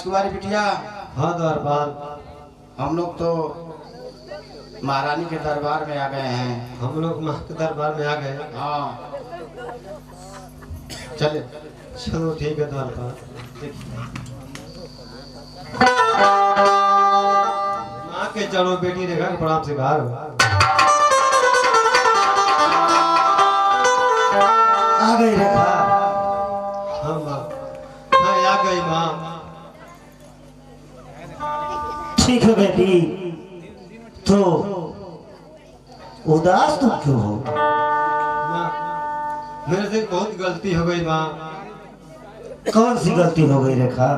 राजकुमारी बिटिया। हाँ दरबार, हम लोग तो महारानी के दरबार में आ गए हैं। हम लोग माँ के दरबार में आ गए। हाँ चले। चलो ठीक है दरबार। माँ के चलो बेटी देखा प्रणाम से बाहर आ गई रेखा। हाँ माँ, हाँ आ गई माँ। ठीक है बेटी, तो उदास तुम क्यों हो? माँ मेरे से बहुत गलती हो गई माँ। कौन सी गलती हो गई रेखा?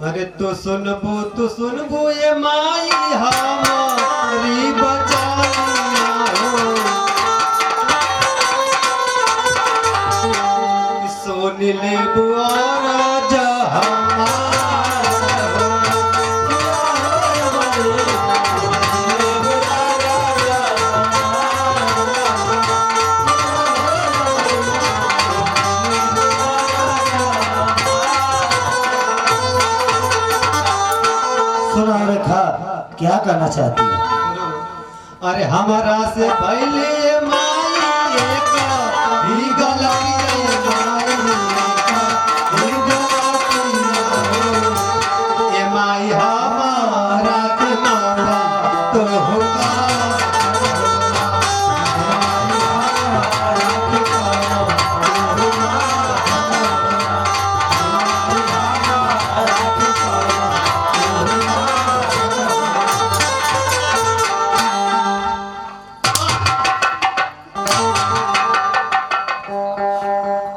अरे तो सुनबो ये माई हमारी बचाइया हो। सोन ले बुआरा जहाँ सुना रेखा, क्या करना चाहती है? अरे हमारा से पहले माई का ही गलतियाँ माई का ही गलतियाँ हो। ये माई हमारा के माता तो होगा।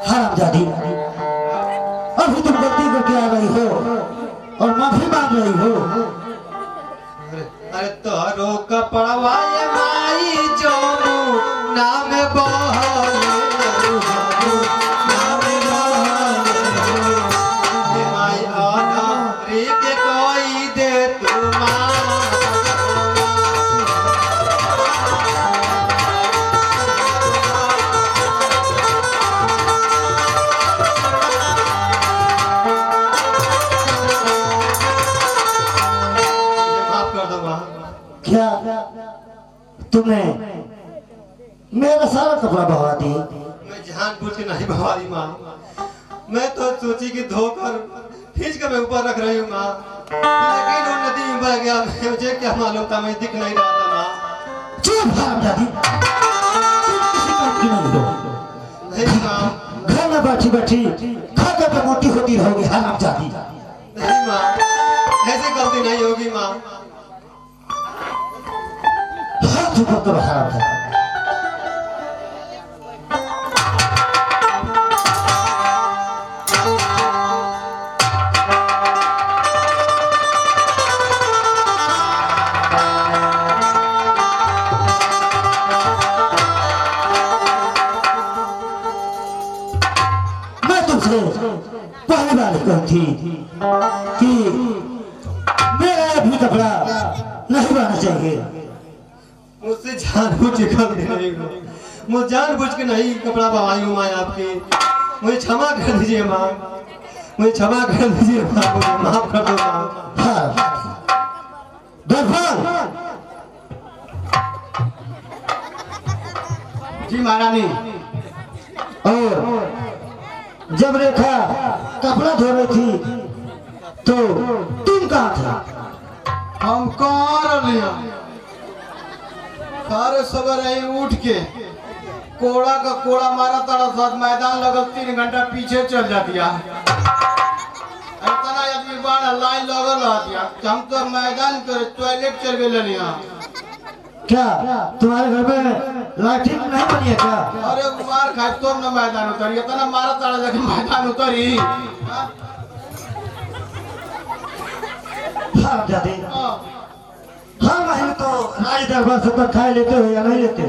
हरामजादी, अभी तुम गलती करके आ रही हो और माफी मांग रही हो। अरे तोरो कपड़वा ये माई जो नाम बहले नाम बहले ये माई आना रे के कोई दे तुमा। क्या तुमने मेरा सारा कपड़ा बहा दी? मैं जानबूझ के नहीं भवारी माँ। मैं तो सोची कि धोकर खींच कर मैं ऊपर रख रही हूँ माँ, लेकिन वो नदी में बह गया। मुझे क्या मालूम था, मैं दिख नहीं रहा था माँ। चुप हरामजादी, तुम किसी काम की नहीं हो। नहीं माँ, घर में बैठी बैठी खाकर तो मोटी होती रहोगी हरामजादी। नहीं माँ, ऐसी गलती नहीं होगी माँ। हाथ ऊपर करो हरामजादी। मैं तुमसे पहली बार कहती कि मेरा भी कपड़ा नहीं बना चाहिए। मुझसे जानबूझ के गलती नहीं हुई। मुझे जानबूझ के नहीं कपड़ा बहाई हूँ माँ आपकी। मुझे क्षमा कर दीजिए माँ, मुझे क्षमा कर दीजिए माँ, मुझे माफ कर दो माँ। हाँ दरबार, जी महारानी। और जब रेखा कपड़ा धो रही थी तो तुम कहाँ थे? हम कहाँ रहे? सारे सवेरे ही उठ के कोड़ा का कोड़ा मारा तारा साथ मैदान लगल 3 घंटा पीछे चल जाती है। इतना आदमी बाढ़ लाइन लगल रहती है। हम तो मैदान कर टॉयलेट चल गए लिया। क्या तुम्हारे घर में लाठी नहीं बनी है क्या? अरे मार खाए तुम न मैदान उतरी, इतना मारा तारा जाके मैदान उतरी। हाँ जाते हर महीने तो राज दरबार से तो खाए लेते हो या नहीं लेते हो?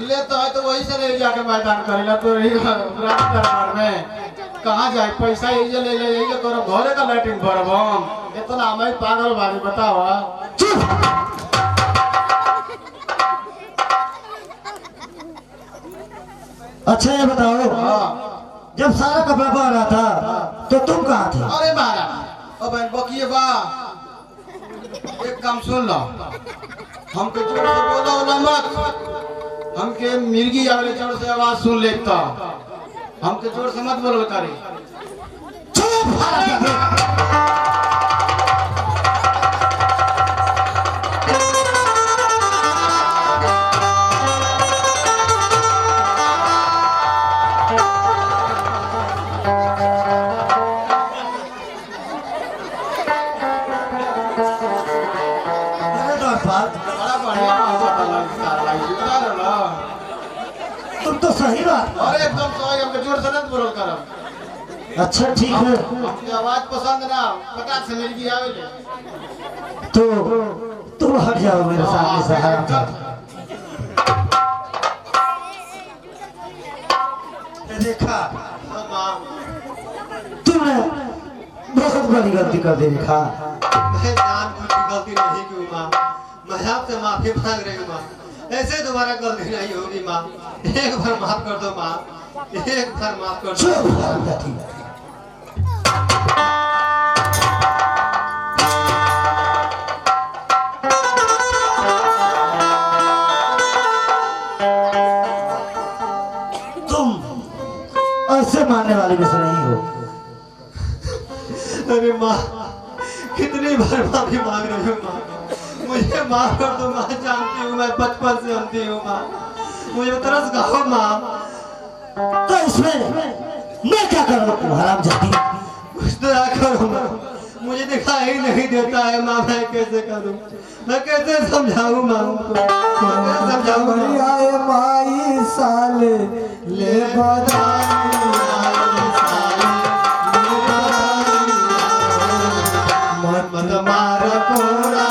लेता है तो वही से ले जाके मैदान करेला। तो रही राज दरबार में कहाँ जाए पैसा ये ले ले ये करो घरे का लैट्रिन भरब। हम इतना हमें पागल बारी बताओ। अच्छा ये बताओ, हाँ जब सारा कपड़ा बह रहा था तो तुम कहाँ थे? अरे महाराज अब बकिए बा एक काम सुन लो, हमके जोर से बोला होला मत, हमके मिर्गी आवे जोर से आवाज सुन लेता, हमके जोर से मत बोलल करे। चुप! बड़ा बढ़िया बात है ना। तुम तो सही बात। अरे एकदम सही, हमके जोर से मत बोलल करम। अच्छा ठीक है, हमके आवाज पसंद ना, पटाख से मिर्गी आवे ले। तो तुम हट जाओ मेरे सामने से, हराम चल। रेखा हाँ माँ, तुमने बहुत बड़ी गलती कर दी रेखा। मैं जानबूझ के गलती नहीं की माँ, मैं आपसे माफी मांग रही हूँ माँ, ऐसे दोबारा गलती नहीं होगी माँ, एक बार माफ कर दो माँ, एक बार माफ कर दो। चुप हरामजादी। तुम ऐसे मारने वाले में से नहीं हो। अरे माँ, कितनी बार माफी मांग रही हूँ माँ, मुझे माफ कर दो माँ, जानती हूँ मैं बचपन से अंधी हूँ माँ, मुझे तरस खाओ माँ। तो इसमें मैं क्या करूँ हरामजादी? कुछ तो करो माँ, मुझे दिखाई नहीं देता है माँ, मैं कैसे करूँ, मैं कैसे समझाऊँ माँ उनको, मैं कैसे समझाऊँ माँ? माई साले ले मत मार कोरा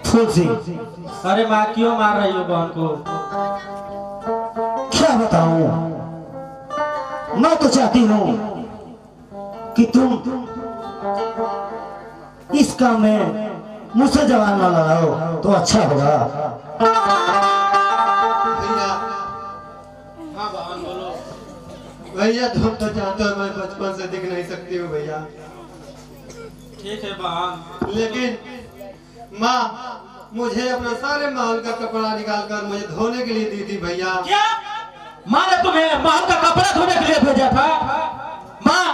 फूसी। अरे माँ क्यों मार रही हो बहन को? क्या बताऊं, मैं तो चाहती हूँ कि तुम इस काम में मुझसे जवान न लगाओ तो अच्छा होगा। भैया, हाँ बहन बोलो। भैया तुम तो जानते हो मैं बचपन से दिख नहीं सकती हूँ भैया, ठीक है बहन, लेकिन माँ मुझे अपना सारे महल का कपड़ा निकाल कर मुझे धोने के लिए दी थी भैया। क्या माँ ने तुम्हें महल का कपड़ा धोने के लिए भेजा था? माँ,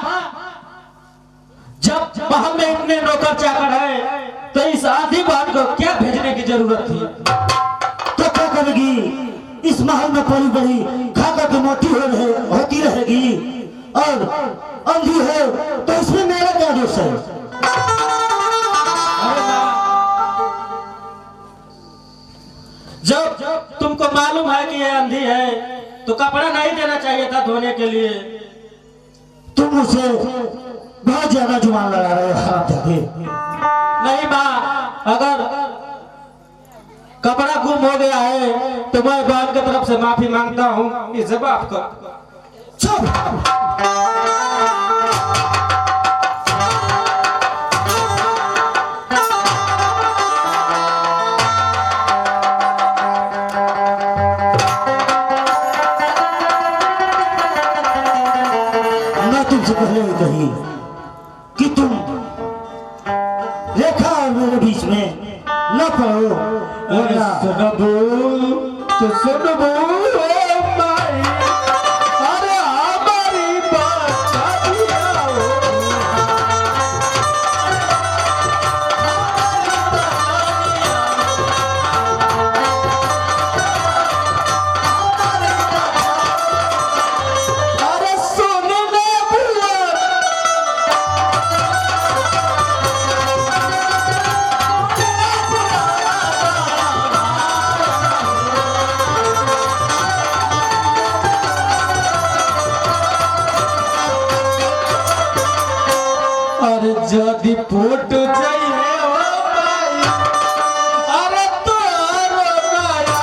जब महल में इतने नौकर चाकर है तो इस आधी बात को क्या भेजने की जरूरत थी? तो क्या करेगी, इस महल में पली बड़ी खाकर के मोटी होती रहेगी और अंधी है तो इसमें मेरा क्या दोष है? अरे माँ, जब तुमको मालूम है कि ये अंधी है तो कपड़ा नहीं देना चाहिए था धोने के लिए। तुम उसे बहुत ज्यादा जुबान लड़ा रहे हो हरामजादे। नहीं माँ, अगर कपड़ा गुम हो गया है तो मैं बहन की तरफ से माफी मांगता हूँ, इसे माफ कर। चुप! मैं तुमसे पहले ही कही कि तुम रेखा और मेरे बीच में न पड़ो, वरना तो सुनबू ओ माई, अरे हमारी बात दिया हो। अरे सुनने बुआ, अरे जदि फूट जाइए ओ माई, अरे तोरो माया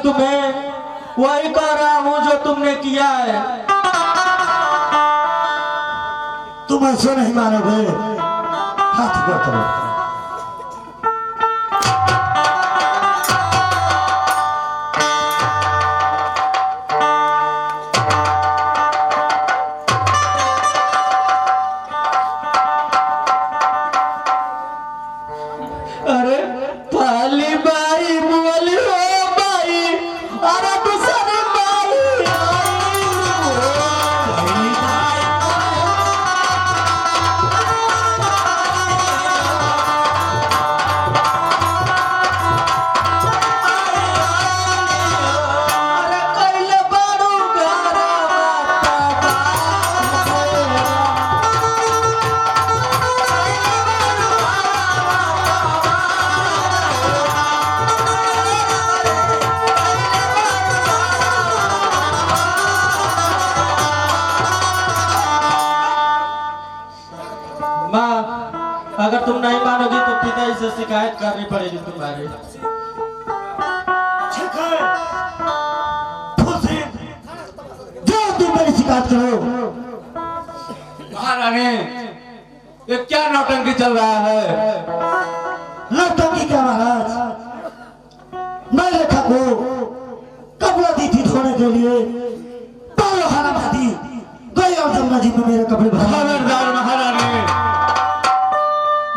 तुम्हें वही कह रहा हूँ जो तुमने किया है। तुम ऐसे नहीं मानोगे, हाथ ऊपर करो। अरे पहली बाई बोली हो बाई, अरे दूसरी बाई अरे कैले बारू माँ, अगर तुम नहीं मानोगी तो पिताजी से शिकायत करनी पड़ेगी तुम्हारी। ठीक है, खुशी जाओ, तुम मेरी शिकायत करो। महारानी, ये क्या नौटंकी चल रहा है? नौटंकी क्या महाराज, मैं रेखा को कपड़ा दी थी धोने के लिए, पालो हरा भाती गई और जमुना जी में मेरे कपड़े भरा। खबरदार महारानी,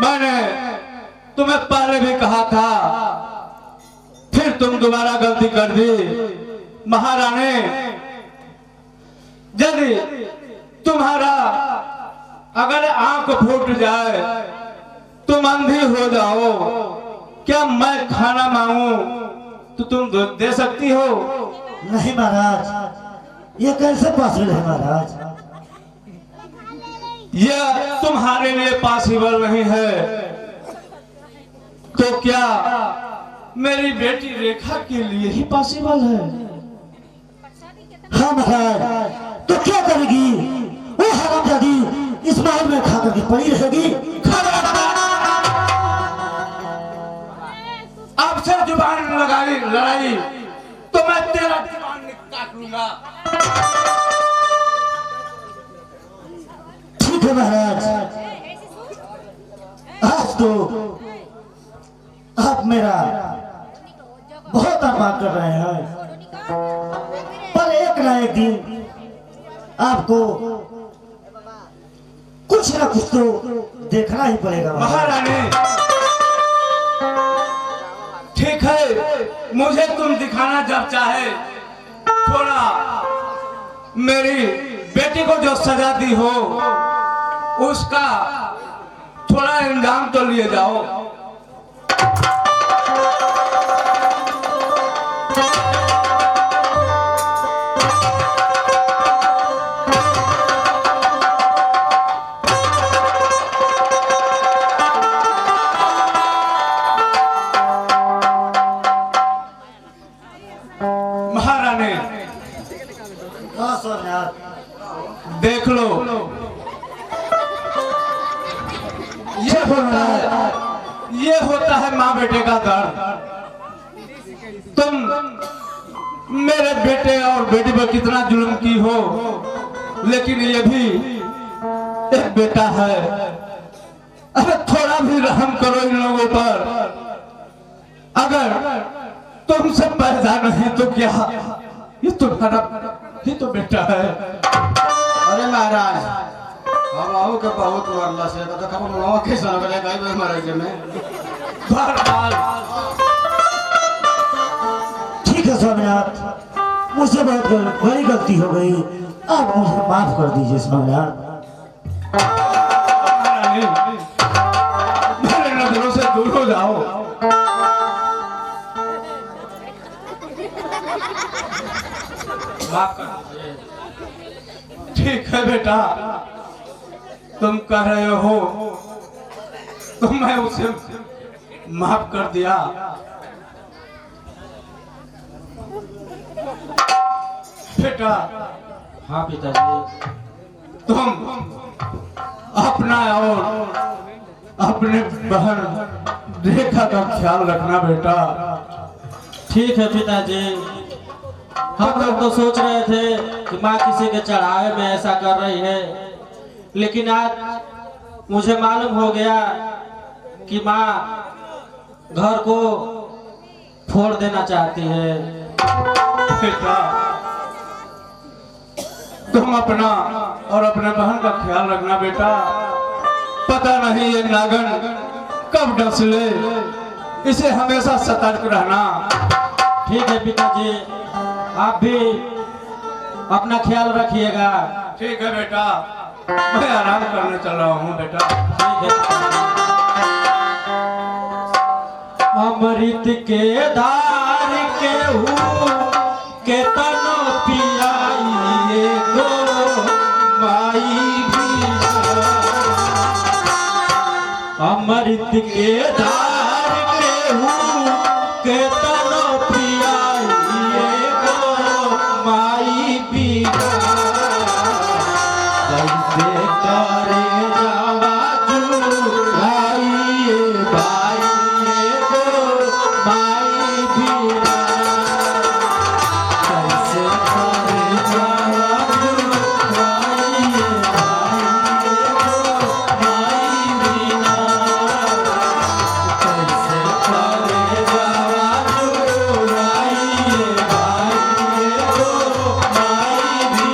मैंने तुम्हें पहले भी कहा था, फिर तुम दोबारा गलती कर दी। महारानी, यदि तुम्हारा अगर आंख फूट जाए, तुम अंधी हो जाओ, क्या मैं खाना मांगू तो तुम दे सकती हो? नहीं महाराज, ये कैसे पॉसिबल है महाराज? यह तुम्हारे लिए पॉसिबल नहीं है, तो क्या मेरी बेटी रेखा के लिए ही पॉसिबल है? हाँ महाराज, तो क्या करेगी वो हरामजादी, इस महल में खा करके पड़ी रहेगी। अब से जुबान लगाई लड़ाई तो मैं तेरा जुबान काट लूंगा। ठीक है महाराज, आज तो आप मेरा बहुत अपमान कर रहे हैं, पर एक ना एक दिन आपको कुछ ना कुछ तो देखना ही पड़ेगा महारानी, ठीक है, मुझे तुम दिखाना जब चाहे, थोड़ा मेरी बेटी को जो सजा दी हो उसका थोड़ा इंतजाम तो लिए जाओ। महारानी, हाँ सोमनाथ, देख लो, ये होता है माँ बेटे का दर्द। तुम मेरे बेटे और बेटी पर कितना जुल्म की हो, लेकिन ये भी एक बेटा है। अरे थोड़ा भी रहम करो इन लोगों पर। अगर तुमसे पैदा नहीं तो क्या, ये तुम्हारा ही तो बेटा है। अरे महाराज, हम आओ के बहुत मरला से तो खबर मुलावा कैसा लगे गाय में मारे के में बार ठीक है सोमनाथ, मुझसे बहुत बड़ी गलती हो गई, आप मुझे माफ कर दीजिए सोमनाथ। मेरे नजरों से दूर हो जाओ। माफ कर दीजिए। ठीक है बेटा, तुम कह रहे हो तो मैं उसे माफ कर दिया। बेटा, हाँ पिताजी, तुम अपना और अपने बहन रेखा का ख्याल रखना बेटा। ठीक है पिताजी, हम लोग तो सोच रहे थे कि माँ किसी के चढ़ावे में ऐसा कर रही है, लेकिन आज मुझे मालूम हो गया कि माँ घर को फोड़ देना चाहती है। बेटा तुम अपना और अपने बहन का ख्याल रखना बेटा, पता नहीं ये नागन कब डस ले, इसे हमेशा सतर्क रहना। ठीक है पिताजी, आप भी अपना ख्याल रखिएगा। ठीक है बेटा, मैं आराम करने चल रहा हूँ बेटा। ठीक है। अमृत के धार के के तनो पियाइए गो माई भी, अमृत के धार के तनो पियाइए गो माई भी, कैसे करे जावा जुआइए भाई गो माई भी, कैसे करे जावा जुआइए भाई गो माई भी, कैसे करे जावा जुआइए भाई गो माई भी।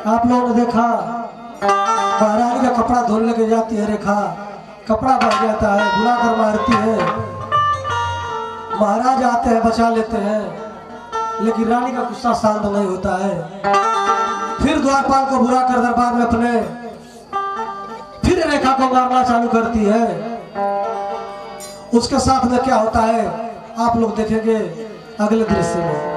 आप लोगों ने देखा महारानी का कपड़ा धोने लेके जाती है रेखा, कपड़ा बह जाता है, बुला कर मारती है। महाराज आते हैं, बचा लेते हैं, लेकिन रानी का गुस्सा शांत नहीं होता है। फिर द्वारपाल को बुला कर दरबार में अपने फिर रेखा को मारना चालू करती है। उसके साथ में क्या होता है आप लोग देखेंगे अगले दृश्य में।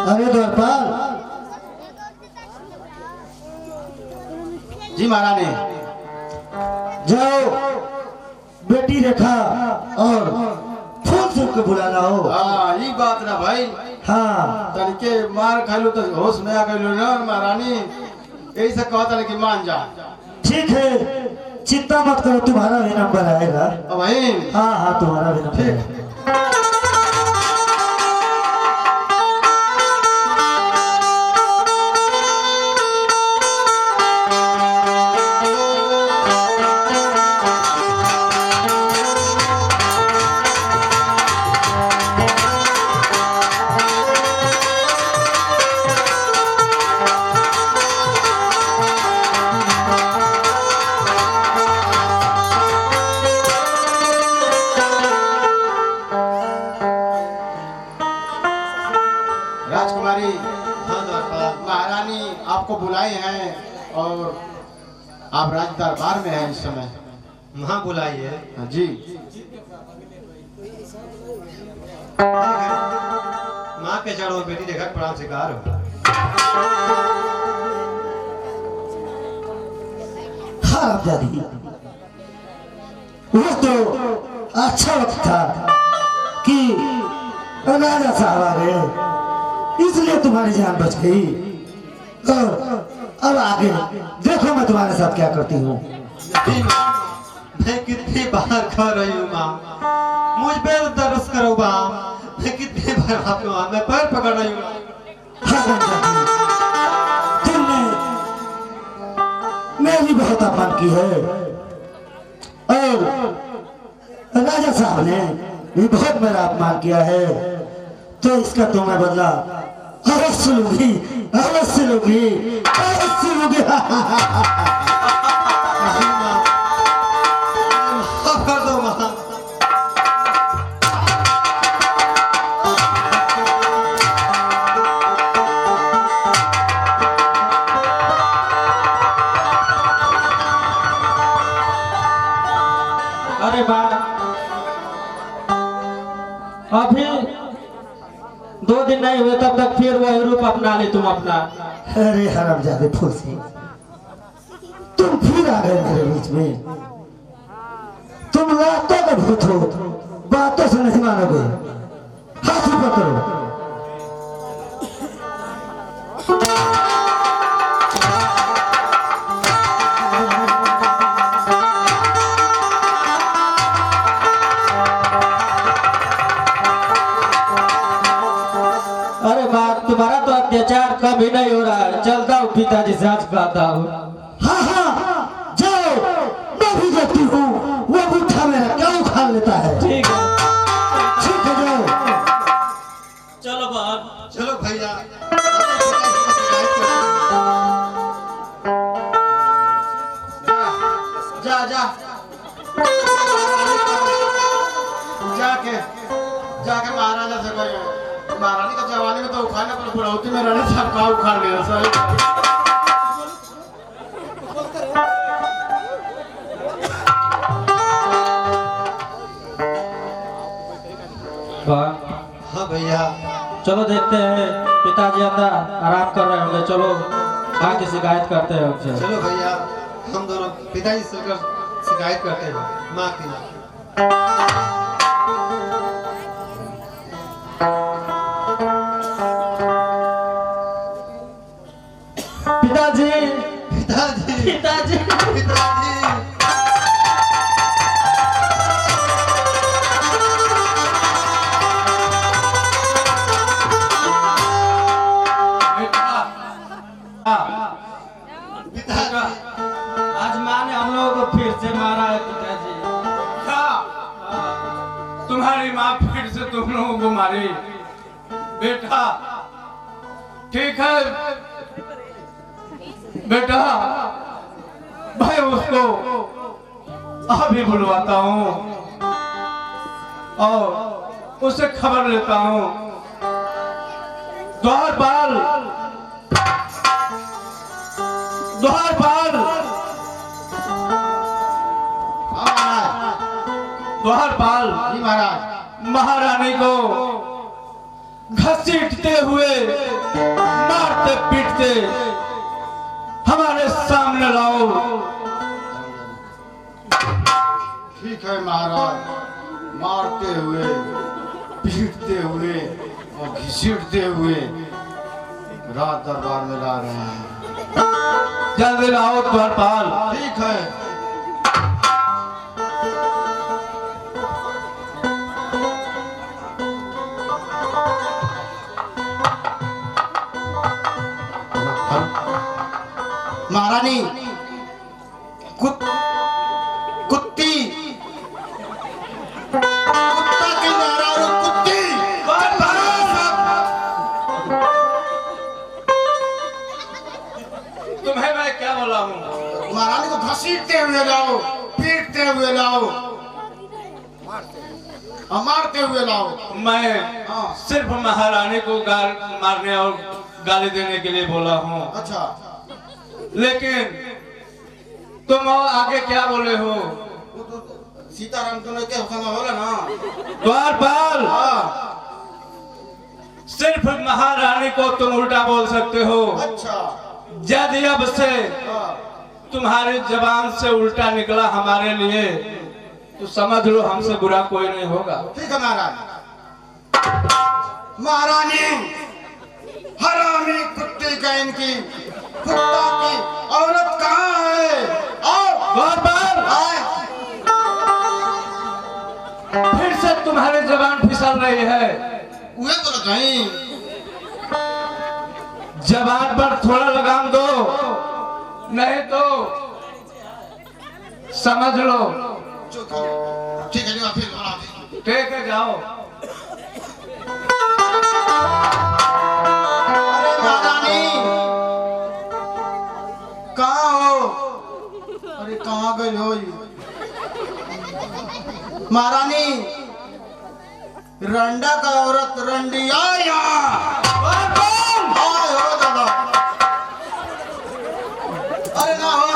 अरे द्वारपाल, जी महारानी। जाओ बेटी रेखा और फूल से को बुला लाओ। हाँ ये बात ना भाई, हाँ तनिके मार खालू तो होश में आ गई ना महारानी, यही से कहता है कि मान जा। ठीक है, चिंता मत करो, तुम्हारा भी नंबर आएगा। भाई हाँ हाँ, तुम्हारा भी नंबर ठीक। आएगा। राजकुमारी हाँ द्वारपाल। महारानी आपको बुलाए हैं और आप राज दरबार में हैं इस समय। वहाँ बुलाइए। हाँ जी। माँ के चरणों में बेटी रेखा प्रणाम स्वीकार हो। हाँ दादी, वो तो अच्छा वक्त था कि राजा साहब आ गए, इसलिए तुम्हारी जान बच गई। और अब आगे देखो मैं तुम्हारे साथ क्या करती हूँ। नहीं माँ, मैं कितनी बार कह रही हूँ माँ, मुझ पे तरस करो माँ। मैं कितनी बार आपको माँ, मैं पैर पकड़ रही हूँ। हाँ दादी, तुमने मेरी बहुत अपमान की है और राजा साहब ने भी बहुत मेरा अपमान किया है, तो इसका तुम्हें बदला अवश्य लूंगी, अवश्य लूंगी, अवश्य लूंगी। नहीं माँ, माफ कर दो माँ। अरे बा, अभी 2 दिन नहीं हुए तब तक फिर वही रूप अपना ली तुम अपना। अरे हरामजादे फूल से, तुम फिर आ गए मेरे बीच में। तुम लातों का भूत हो, बातों से नहीं मानोगे। हाथ ऊपर करो। अरे बा, तुम्हारा तो अत्याचार कम ही नहीं हो रहा है। चलता हूँ पिताजी से आज कहता हूँ। हाँ हाँ, जाओ, मैं भी देखती हूँ वो बूढ़ा मेरा क्या उखाड़ लेता है। ठीक है, ठीक है, जाओ। चलो बाहर। चलो भैया। जा जा जाके जाके महाराजा से कहिए। महारानी का जवानी में तो उखाड़ने पर बुढ़ौती में रानी साहब का उखाड़ लिया सर। हाँ भैया, चलो देखते हैं, पिताजी अंदर आराम कर रहे होंगे। चलो माँ की शिकायत करते हैं उनसे। चलो भैया, हम दोनों पिताजी से शिकायत करते हैं माँ की। पिताजी, पिताजी, पिताजी, पिताजी। पिताजी, आज माँ ने हम लोगों को फिर से मारा है पिताजी। क्या तुम्हारी माँ फिर से तुम लोगों को मारी? बेटा ठीक है बेटा, मैं उसको अभी बुलवाता हूँ और उससे खबर लेता हूँ। द्वारपाल, द्वारपाल, हाँ महाराज। द्वारपाल, जी महाराज। महारानी को घसीटते हुए मारते पीटते हमारे सामने लाओ। ठीक है महाराज, मारते हुए पीटते हुए और घसीटते हुए राज दरबार में ला रहे हैं। जल्दी लाओ द्वारपाल। ठीक है। महारानी कुत्ती कुत्ता की महारानी कुत्ती तुम्हें मैं क्या बोला हूँ? महारानी को घसीटते हुए लाओ, पीटते हुए लाओ, मारते हुए लाओ। मैं हाँ। सिर्फ महारानी को गाल मारने और गाली देने के लिए बोला हूँ। अच्छा, लेकिन तुम आगे क्या बोले हो? वो तो सीताराम तुमने क्या हुक्म बोला ना। द्वारपाल, हाँ, सिर्फ महारानी को तुम उल्टा बोल सकते हो। अच्छा, यदि अब से हाँ, तुम्हारी जबान से उल्टा निकला हमारे लिए तो समझ लो हमसे बुरा कोई नहीं होगा। ठीक है महाराज। महारानी हरामी कुत्ते का इनकी कुत्ता की औरत कहाँ है? आओ द्वारपाल, आए। फिर से तुम्हारी जबान फिसल रही है। उहे तो लगाई। जबान पर थोड़ा लगाम दो, नहीं तो समझ लो। ठीक है, जो फिर बना दी। ठीक है, जाओ। अरे महारानी कहाँ हो? अरे कहाँ गई हो? महारानी रंडा का औरत रंडी आए यहाँ। आए हो दादा। अरे ना हो।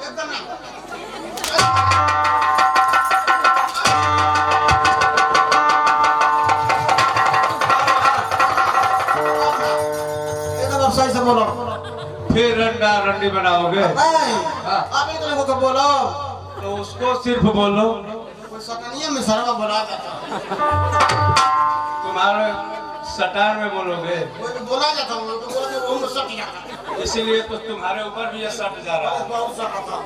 एकदम ना। एकदम अब सही से बोलो। फिर रंडा रंडी बनाओगे नहीं, अभी तो लोगों को बोलो। तो उसको सिर्फ बोलो। कोई सटनिया में सरवा बोला जाता। तुम्हारे सटार में बोलोगे, कोई तो बोला जाता हूँ, तो बोला वो में सट जाता। इसीलिए तो तुम्हारे ऊपर भी ये सट जा रहा है। बहुत सट था।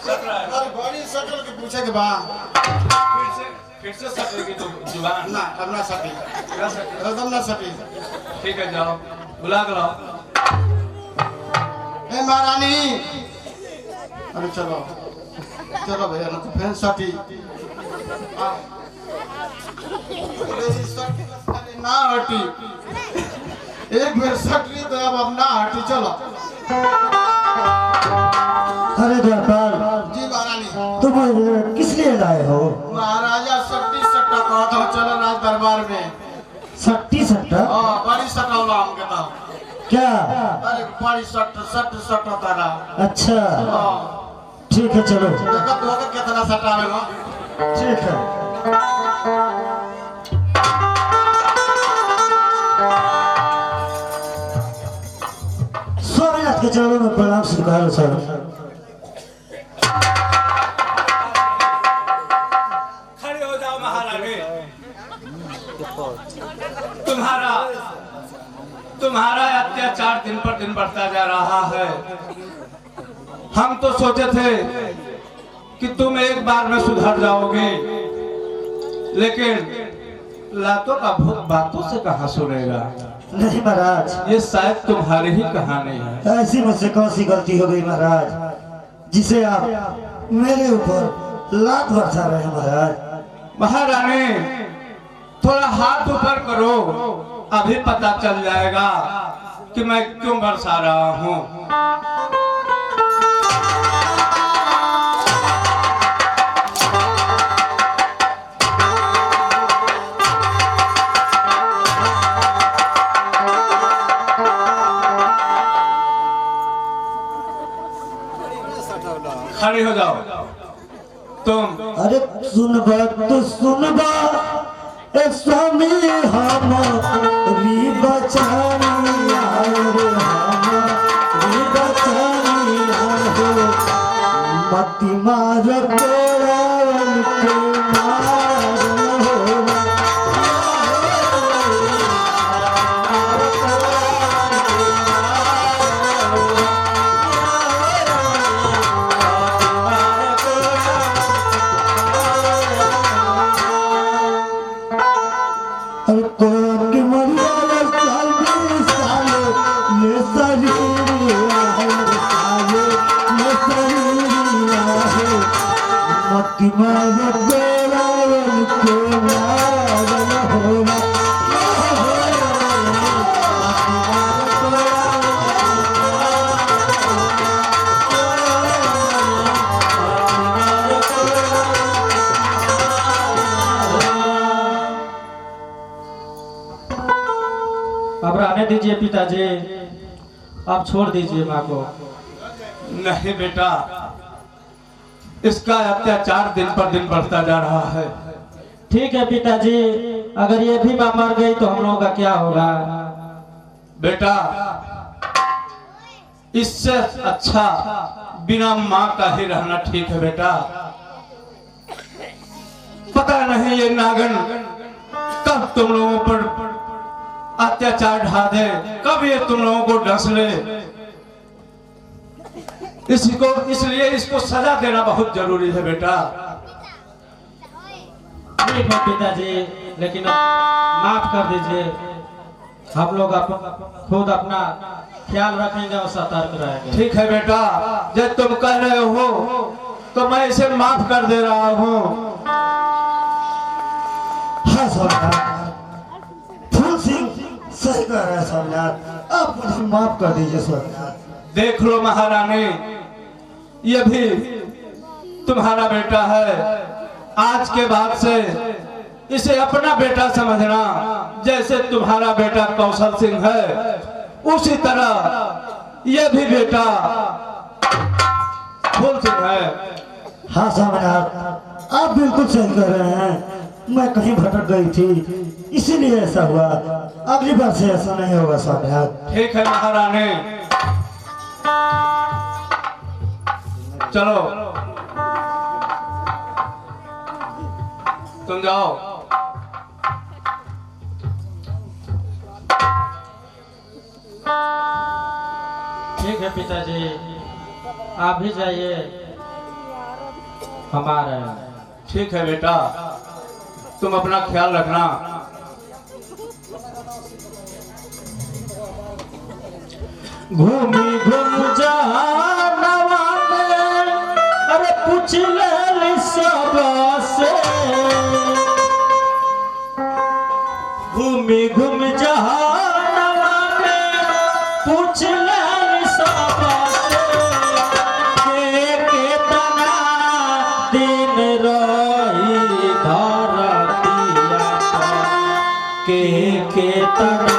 सट रहा है। अरे बड़ी सटल के पूछे के बाद फिर से सटेगी तो जुबान ना, अब ना सटी। क्या सटे? एकदम ना सटी। ठीक है, जाओ बुला के लाओ। ए महारानी, अरे चलो चलो भैया, ना तो फैन सटी। हाँ। अरे सटी, अरे ना हटी। एक बार सट ली तो अब ना हटी। चलो। अरे द्वारपाल, जी महारानी। तुम किस लिए लाए हो? महाराजा सट्टी सट्टा कहता हूँ, चलो राज दरबार में। सट्टी सट्टा? हाँ, बड़ी सटौला हम कहता। क्या? अरे बड़ी सट सट सट होता रहा। अच्छा, हाँ, ठीक है, चलो। देखो तो कितना सटावे ना। ठीक है। स्वामीनाथ के चरणों में प्रणाम स्वीकार सर। खड़े हो जाओ महारानी। तुम्हारा तुम्हारा अत्याचार दिन पर दिन बढ़ता जा रहा है। हम तो सोचे थे कि तुम एक बार में सुधर जाओगे, लेकिन लातों का भूत बातों से कहाँ सुनेगा। नहीं महाराज, ये शायद तुम्हारी ही कहानी है। ऐसी मुझसे कौन सी गलती हो गई महाराज, जिसे आप मेरे ऊपर लात बरसा रहे हैं महाराज। महारानी, थोड़ा हाथ ऊपर करो, अभी पता चल जाएगा कि मैं क्यों बरसा रहा हूँ। खड़ी हो जाओ तुम। अरे सुनबा तो सुनबा ए स्वामी हमारी बचानिया रे हमारी बचानिया हो मति मार कोरावन के मार हो अब रहने दीजिए पिताजी, आप छोड़ दीजिए माँ को। नहीं बेटा, इसका अत्याचार दिन पर दिन बढ़ता जा रहा है। ठीक है पिताजी, अगर ये भी माँ मर गई तो हम लोगों का क्या होगा? बेटा, इससे अच्छा बिना माँ का ही रहना ठीक है बेटा। पता नहीं ये नागन कब तुम लोगों पर अत्याचार ढा दे, कब ये तुम लोगों को डस ले। इसलिए इसको सजा देना बहुत जरूरी है बेटा। ठीक है पिताजी, लेकिन अब माफ कर दीजिए। हम लोग खुद अपना ख्याल रखेंगे और सतर्क रहेंगे। ठीक है बेटा, जब तुम कह रहे हो तो मैं इसे माफ कर दे रहा हूँ। हाँ सोमनाथ, फूल सिंह सही कह रहे हैं सोमनाथ, आप मुझे माफ कर दीजिए सोमनाथ। देख लो महारानी, ये भी तुम्हारा बेटा है। आज के बाद से इसे अपना बेटा समझना। जैसे तुम्हारा बेटा कौशल सिंह है, उसी तरह ये भी बेटा फूल सिंह है। हाँ सोमनाथ, आप बिल्कुल सही कह रहे हैं। मैं कहीं भटक गई थी, इसीलिए ऐसा हुआ। अगली बार से ऐसा नहीं होगा सोमनाथ। ठीक है महारानी, चलो तुम जाओ। ठीक है पिताजी, आप भी जाइए, हमारे। ठीक है बेटा, तुम अपना ख्याल रखना। घूमी घूम जहानवा में, अरे पूछ ले सब से। घूमी घूम जहानवा में पूछ ले सब से। केतना दिन रही धरतिया पर, केतना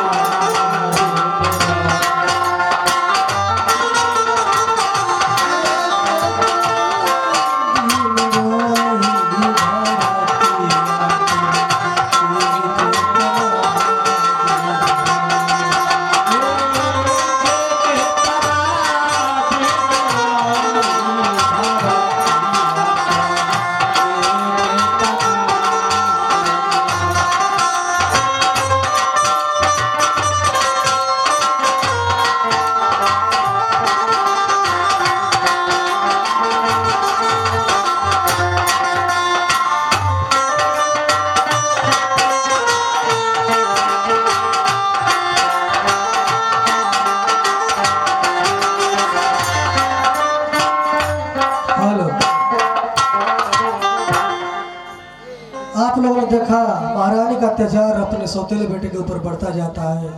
आप लोगों ने देखा महारानी का अत्याचार अपने सौतेले बेटे के ऊपर बढ़ता जाता है,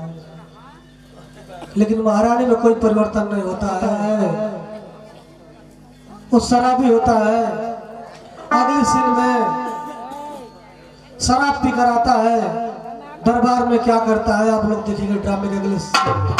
लेकिन महारानी में कोई परिवर्तन नहीं होता है। वो शराबी होता है। अगली सीन में शराब पी कर आता है, दरबार में क्या करता है आप लोग देखेंगे ड्रामे के अगले सीन में।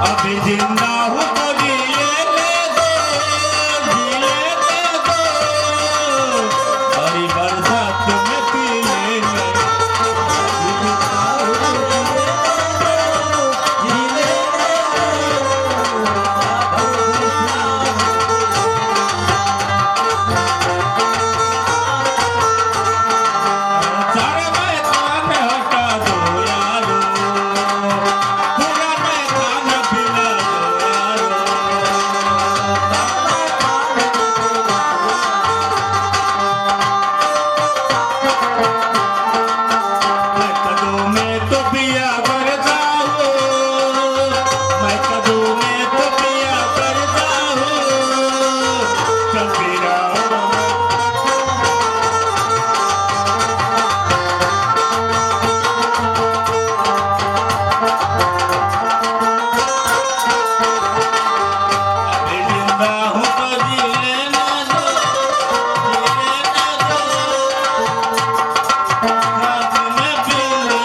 अभी जिंदा हूँ तो जीने दो, जीने दो, हरी बरसात में पीने दो। सारे मैदान में हटा दो यारो, पूरा मैदान पिला दो यारो। मैं कदों में तो पिया करता हूँ, मैं कदों में तो पिया करता हूँ, चलती रहो। अभी जिंदा हूँ तो जीने ना दो, जीने ना दो, रात में पीने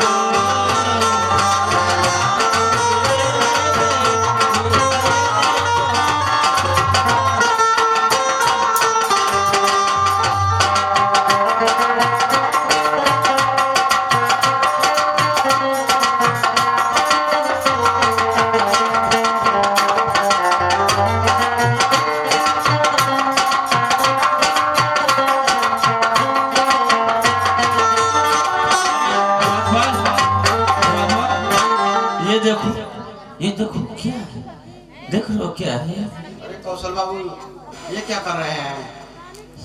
दो। ये देखो क्या है? देख लो क्या है? अरे कौशल बाबू ये क्या कर रहे हैं?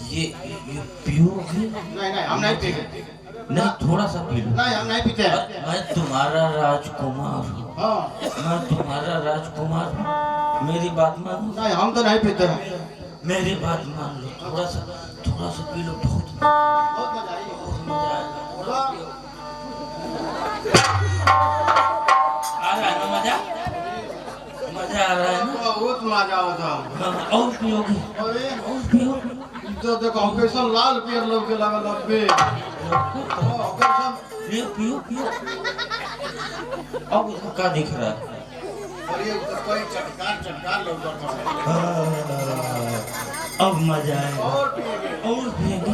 ये पियोगे? नहीं नहीं हम नहीं पीते। नहीं, थोड़ा सा पी लो। नहीं हम नहीं पीते हैं। मैं तुम्हारा राजकुमार हूँ, हाँ मैं तुम्हारा राजकुमार हूँ, मेरी बात मानो। नहीं हम तो नहीं पीते हैं। मेरी बात मान लो, थोड़ा सा पी लो, बहुत बहुत मजा आई। मजा आएगा। आ रहा है ना मजा? मजा आ रहा है ना? बहुत मजा होता। हाँ, और पियोगे? अरे और पियोगे? तो देखो ऑपरेशन लाल पियर लोग के लगा लब्बे। ऑपरेशन पियो पियो पियो। अब उसको क्या दिख रहा है? और ये तो कोई चटकार लोग करता है। अब मजा आएगा। और पिएंगे। और पिएंगे,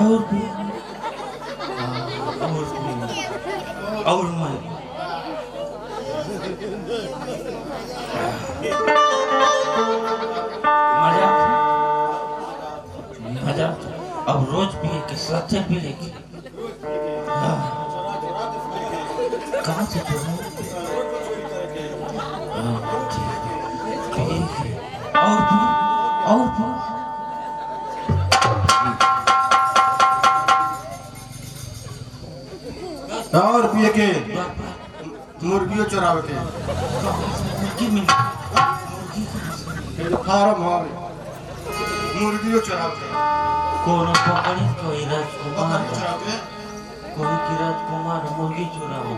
और पिएंगे, और पिएंगे, और मैं मजा अब रोज पिए के साथ पी लेगी। हाँ। कहाँ से चुना? हाँ, ठीक है। पिएगी। और पियो, और पियो। और पिए के मुर्गियों चुरावे के मुर्गी मिल ये जो फार्म है मुर्गियों चुरावे के कौन पकड़ी कोई राजकुमार, बकरी चुरावे कोई की राजकुमार मुर्गी चुरावे।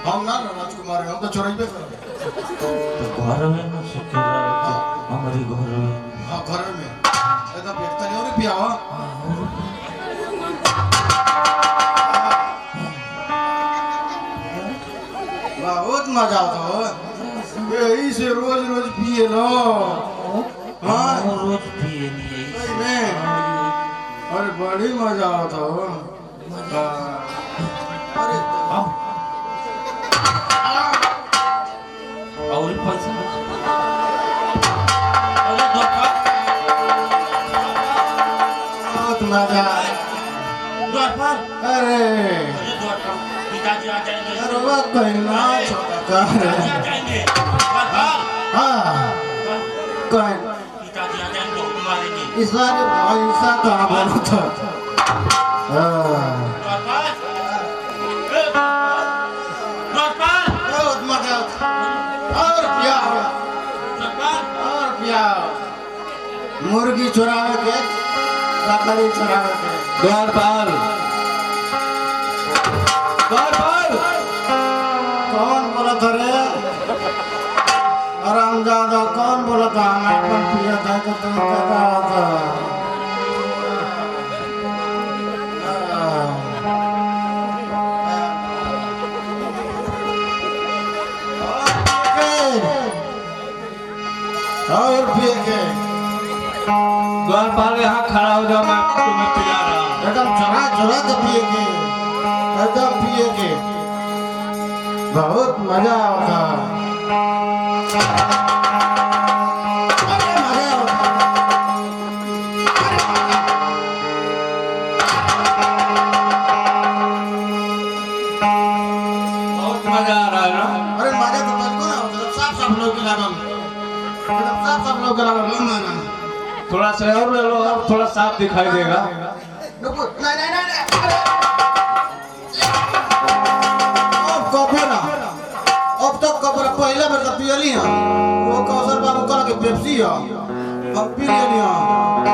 हम ना राजकुमार हैं, हम तो चुराइबे करबे। तो घर में न चुरावे, हमारे घर में। हाँ घर में ऐसा बेचता नहीं और पिया हुआ। बहुत मजा आता हो। यही से रोज रोज पिए लो। हाँ रोज पिए नहीं सही में। अरे बड़ी मजा आता हो। अरे और पैसा अरे धोखा बहुत मजा। द्वारपाल, अरे अरे द्वारपाल, पिताजी आ जाएंगे। अरे वो कहीं ना छोटा कर। पिताजी आ जाएंगे। द्वारपाल, हाँ कहीं पिताजी आ जाएंगे तो मारेंगे। इस बार पैसा कहाँ बोलो था। द्वारपाल, द्वारपाल, बहुत मजा आता। और क्या द्वारपाल, और क्या मुर्गी चुरावे के बकरी चुरावे के। द्वारपाल, द्वारपाल, कौन बोला था रे? हरामजादा कौन बोला था? हम अपन पिया था तो तुम क्या कहा था? और पिए के द्वारपाल यहाँ खड़ा हो जाओ, मैं तुम्हें पिला रहा हूँ। एकदम चढ़ा चढ़ा के पिए के, एकदम पिए के बहुत मजा आता। अरे मजा आता। बहुत मजा आ रहा है ना। अरे मजा तो बिल्कुल ना होता, साफ साफ लोग के लागम, साफ साफ लोग के लागम ना। थोड़ा सा और ले लो, और थोड़ा साफ दिखाई देगा। नहीं नहीं नहीं अब कबरा, अब तक कबरा पहले बार तो पियली हां, वो कौशल बाबू कह के पेप्सी है, हम पी लेली हां।